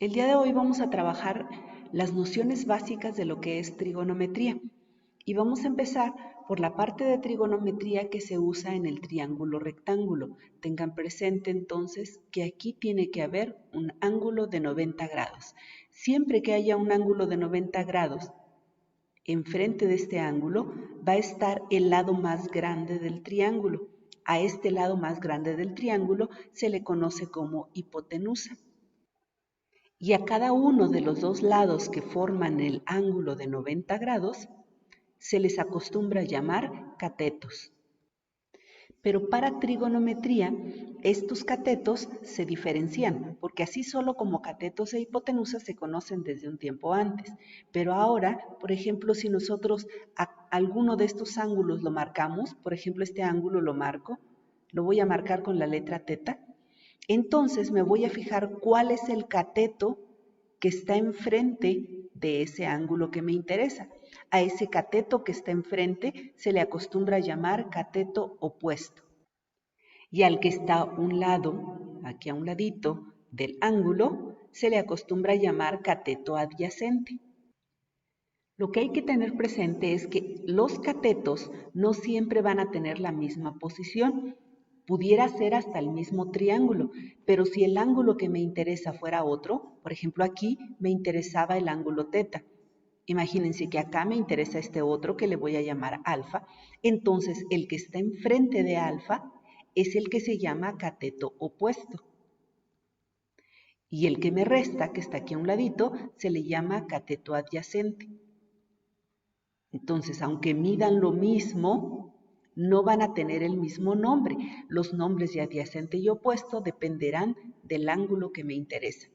El día de hoy vamos a trabajar las nociones básicas de lo que es trigonometría y vamos a empezar por la parte de trigonometría que se usa en el triángulo rectángulo. Tengan presente entonces que aquí tiene que haber un ángulo de 90 grados. Siempre que haya un ángulo de 90 grados, enfrente de este ángulo va a estar el lado más grande del triángulo. A este lado más grande del triángulo se le conoce como hipotenusa. Y a cada uno de los dos lados que forman el ángulo de 90 grados se les acostumbra llamar catetos. Pero para trigonometría, estos catetos se diferencian, porque así solo como catetos e hipotenusa se conocen desde un tiempo antes. Pero ahora, por ejemplo, si nosotros alguno de estos ángulos lo marcamos, por ejemplo, este ángulo lo marco, lo voy a marcar con la letra teta, entonces me voy a fijar cuál es el cateto que está enfrente de ese ángulo que me interesa. A ese cateto que está enfrente se le acostumbra llamar cateto opuesto. Y al que está a un lado, aquí a un ladito del ángulo, se le acostumbra llamar cateto adyacente. Lo que hay que tener presente es que los catetos no siempre van a tener la misma posición. Pudiera ser hasta el mismo triángulo, pero si el ángulo que me interesa fuera otro, por ejemplo aquí me interesaba el ángulo teta. Imagínense que acá me interesa este otro que le voy a llamar alfa, entonces el que está enfrente de alfa es el que se llama cateto opuesto. Y el que me resta, que está aquí a un ladito, se le llama cateto adyacente. Entonces, aunque midan lo mismo, no van a tener el mismo nombre. Los nombres de adyacente y opuesto dependerán del ángulo que me interesa.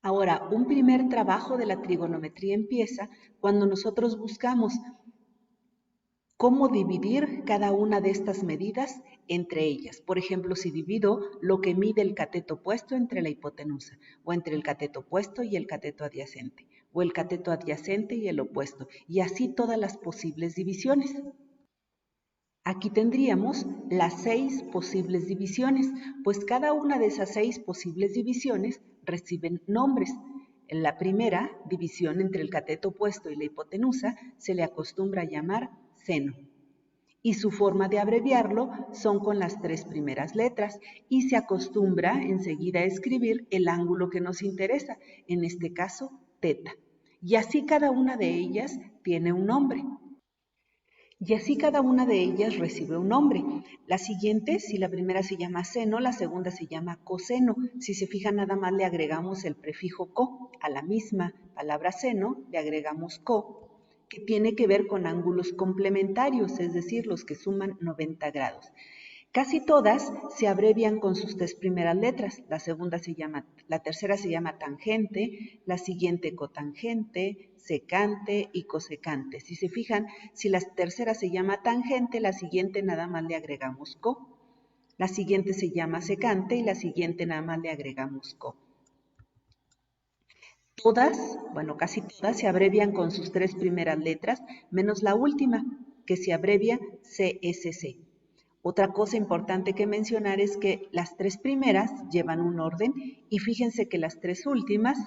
Ahora, un primer trabajo de la trigonometría empieza cuando nosotros buscamos cómo dividir cada una de estas medidas entre ellas. Por ejemplo, si divido lo que mide el cateto opuesto entre la hipotenusa, o entre el cateto opuesto y el cateto adyacente, o el cateto adyacente y el opuesto, y así todas las posibles divisiones. Aquí tendríamos las 6 posibles divisiones, pues cada una de esas 6 posibles divisiones reciben nombres. En la primera división entre el cateto opuesto y la hipotenusa se le acostumbra llamar seno. Y su forma de abreviarlo son con las 3 primeras letras y se acostumbra enseguida a escribir el ángulo que nos interesa, en este caso teta. Y así cada una de ellas tiene un nombre. Y así cada una de ellas recibe un nombre. La siguiente, si la primera se llama seno, la segunda se llama coseno. Si se fijan, nada más le agregamos el prefijo co. A la misma palabra seno le agregamos co, que tiene que ver con ángulos complementarios, es decir, los que suman 90 grados. Casi todas se abrevian con sus 3 primeras letras. La tercera se llama tangente, la siguiente cotangente, secante y cosecante. Si se fijan, si la tercera se llama tangente, la siguiente nada más le agregamos co. La siguiente se llama secante y la siguiente nada más le agregamos co. Todas, bueno, casi todas se abrevian con sus 3 primeras letras, menos la última, que se abrevia CSC. Otra cosa importante que mencionar es que las 3 primeras llevan un orden y fíjense que las 3 últimas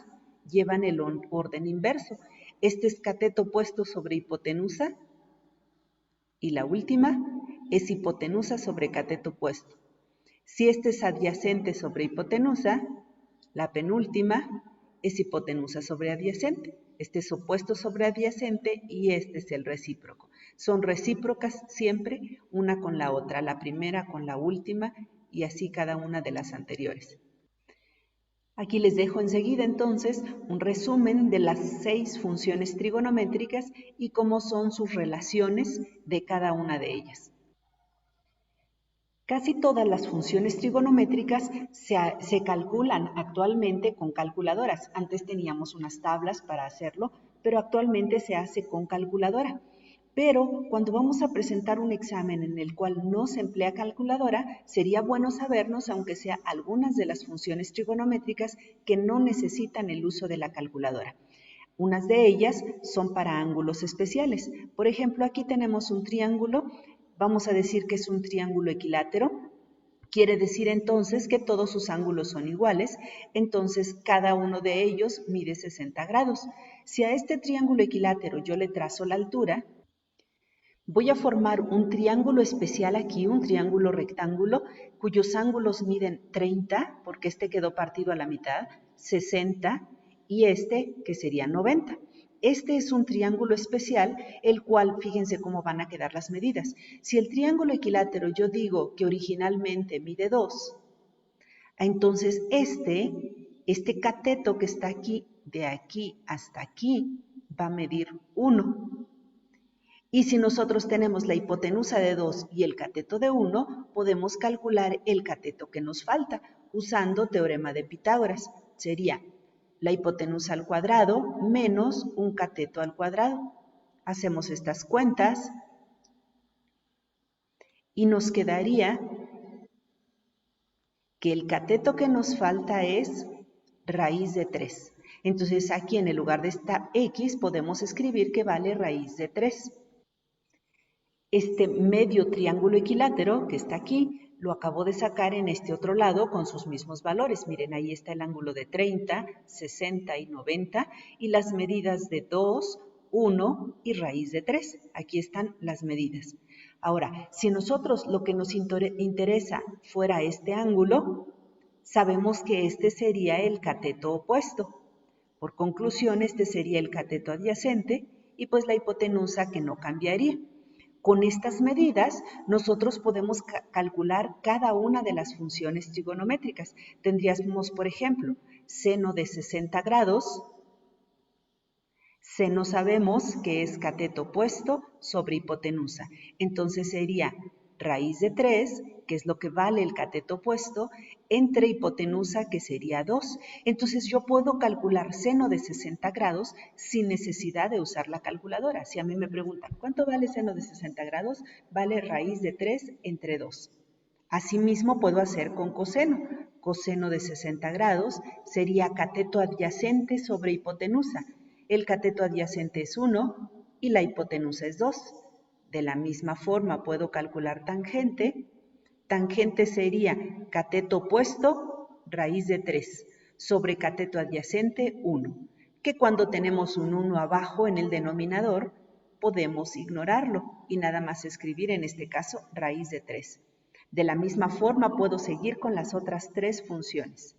llevan el orden inverso. Este es cateto opuesto sobre hipotenusa y la última es hipotenusa sobre cateto opuesto. Si este es adyacente sobre hipotenusa, la penúltima es hipotenusa sobre adyacente. Este es opuesto sobre adyacente y este es el recíproco. Son recíprocas siempre una con la otra, la primera con la última y así cada una de las anteriores. Aquí les dejo enseguida entonces un resumen de las 6 funciones trigonométricas y cómo son sus relaciones de cada una de ellas. Casi todas las funciones trigonométricas se calculan actualmente con calculadoras. Antes teníamos unas tablas para hacerlo, pero actualmente se hace con calculadora. Pero cuando vamos a presentar un examen en el cual no se emplea calculadora, sería bueno sabernos, aunque sea algunas de las funciones trigonométricas que no necesitan el uso de la calculadora. Unas de ellas son para ángulos especiales. Por ejemplo, aquí tenemos un triángulo. Vamos a decir que es un triángulo equilátero Quiere decir entonces que todos sus ángulos son iguales, entonces cada uno de ellos mide 60 grados. Si a este triángulo equilátero yo le trazo la altura, voy a formar un triángulo especial aquí, un triángulo rectángulo, cuyos ángulos miden 30, porque este quedó partido a la mitad, 60 y este que sería 90. Este es un triángulo especial, el cual, fíjense cómo van a quedar las medidas. Si el triángulo equilátero yo digo que originalmente mide 2, entonces este cateto que está aquí, de aquí hasta aquí, va a medir 1. Y si nosotros tenemos la hipotenusa de 2 y el cateto de 1, podemos calcular el cateto que nos falta usando teorema de Pitágoras. Sería la hipotenusa al cuadrado menos un cateto al cuadrado. Hacemos estas cuentas y nos quedaría que el cateto que nos falta es raíz de 3. Entonces aquí en el lugar de esta x podemos escribir que vale raíz de 3. Este medio triángulo equilátero que está aquí, lo acabo de sacar en este otro lado con sus mismos valores. Miren, ahí está el ángulo de 30, 60 y 90 y las medidas de 2, 1 y raíz de 3. Aquí están las medidas. Ahora, si nosotros lo que nos interesa fuera este ángulo, sabemos que este sería el cateto opuesto. Por conclusión, este sería el cateto adyacente y pues la hipotenusa que no cambiaría. Con estas medidas, nosotros podemos calcular cada una de las funciones trigonométricas. Tendríamos, por ejemplo, seno de 60 grados. Seno sabemos que es cateto opuesto sobre hipotenusa. Entonces sería raíz de 3, que es lo que vale el cateto opuesto, entre hipotenusa, que sería 2. Entonces yo puedo calcular seno de 60 grados sin necesidad de usar la calculadora. Si a mí me preguntan, ¿cuánto vale seno de 60 grados? Vale raíz de 3 entre 2. Asimismo puedo hacer con coseno. Coseno de 60 grados sería cateto adyacente sobre hipotenusa. El cateto adyacente es 1 y la hipotenusa es 2. De la misma forma puedo calcular tangente. Tangente sería cateto opuesto, raíz de 3, sobre cateto adyacente, 1. Que cuando tenemos un 1 abajo en el denominador, podemos ignorarlo y nada más escribir en este caso raíz de 3. De la misma forma puedo seguir con las otras 3 funciones.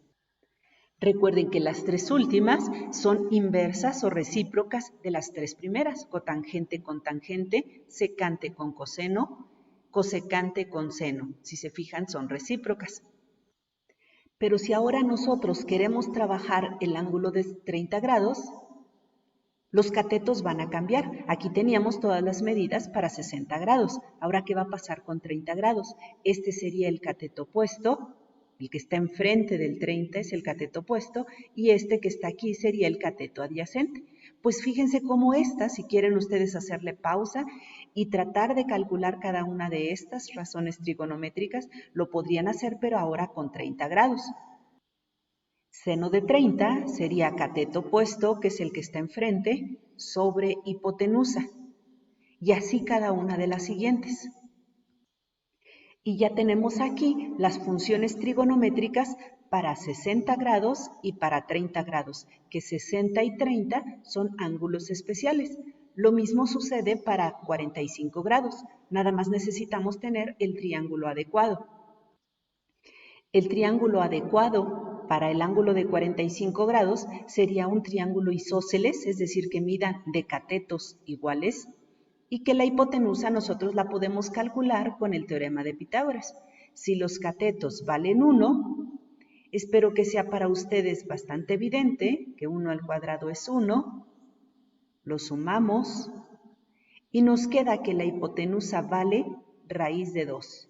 Recuerden que las 3 últimas son inversas o recíprocas de las 3 primeras, cotangente con tangente, secante con coseno, cosecante con seno. Si se fijan, son recíprocas. Pero si ahora nosotros queremos trabajar el ángulo de 30 grados, los catetos van a cambiar. Aquí teníamos todas las medidas para 60 grados. Ahora, ¿qué va a pasar con 30 grados? Este sería el cateto opuesto. El que está enfrente del 30 es el cateto opuesto y este que está aquí sería el cateto adyacente. Pues fíjense cómo si quieren ustedes hacerle pausa y tratar de calcular cada una de estas razones trigonométricas, lo podrían hacer, pero ahora con 30 grados. Seno de 30 sería cateto opuesto, que es el que está enfrente, sobre hipotenusa. Y así cada una de las siguientes. Y ya tenemos aquí las funciones trigonométricas para 60 grados y para 30 grados, que 60 y 30 son ángulos especiales. Lo mismo sucede para 45 grados, nada más necesitamos tener el triángulo adecuado. El triángulo adecuado para el ángulo de 45 grados sería un triángulo isósceles, es decir, que mida de catetos iguales, y que la hipotenusa nosotros la podemos calcular con el teorema de Pitágoras. Si los catetos valen 1, espero que sea para ustedes bastante evidente que 1 al cuadrado es 1, lo sumamos y nos queda que la hipotenusa vale raíz de 2.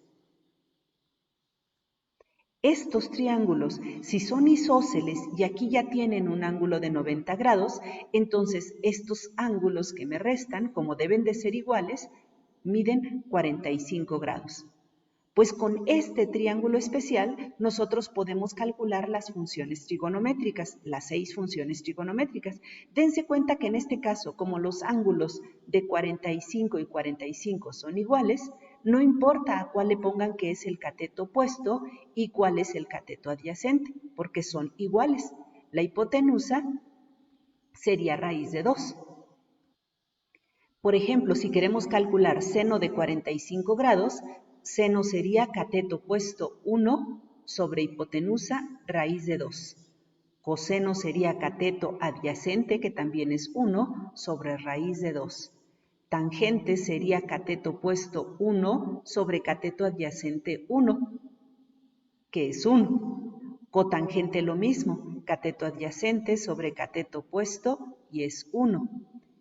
Estos triángulos, si son isósceles y aquí ya tienen un ángulo de 90 grados, entonces estos ángulos que me restan, como deben de ser iguales, miden 45 grados. Pues con este triángulo especial nosotros podemos calcular las funciones trigonométricas, las 6 funciones trigonométricas. Dense cuenta que en este caso, como los ángulos de 45 y 45 son iguales, No importa a cuál le pongan que es el cateto opuesto y cuál es el cateto adyacente, porque son iguales. La hipotenusa sería raíz de 2. Por ejemplo, si queremos calcular seno de 45 grados, seno sería cateto opuesto 1 sobre hipotenusa raíz de 2. Coseno sería cateto adyacente, que también es 1, sobre raíz de 2. Tangente sería cateto opuesto 1 sobre cateto adyacente 1, que es 1. Cotangente lo mismo, cateto adyacente sobre cateto opuesto y es 1.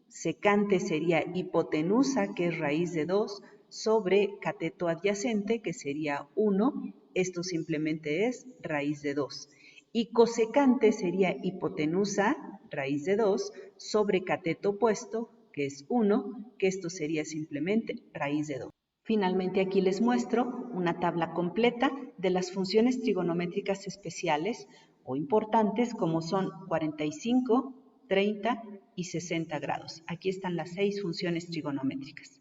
Secante sería hipotenusa, que es raíz de 2, sobre cateto adyacente, que sería 1. Esto simplemente es raíz de 2. Y cosecante sería hipotenusa, raíz de 2, sobre cateto opuesto, que es 1, que esto sería simplemente raíz de 2. Finalmente aquí les muestro una tabla completa de las funciones trigonométricas especiales o importantes como son 45, 30 y 60 grados. Aquí están las 6 funciones trigonométricas.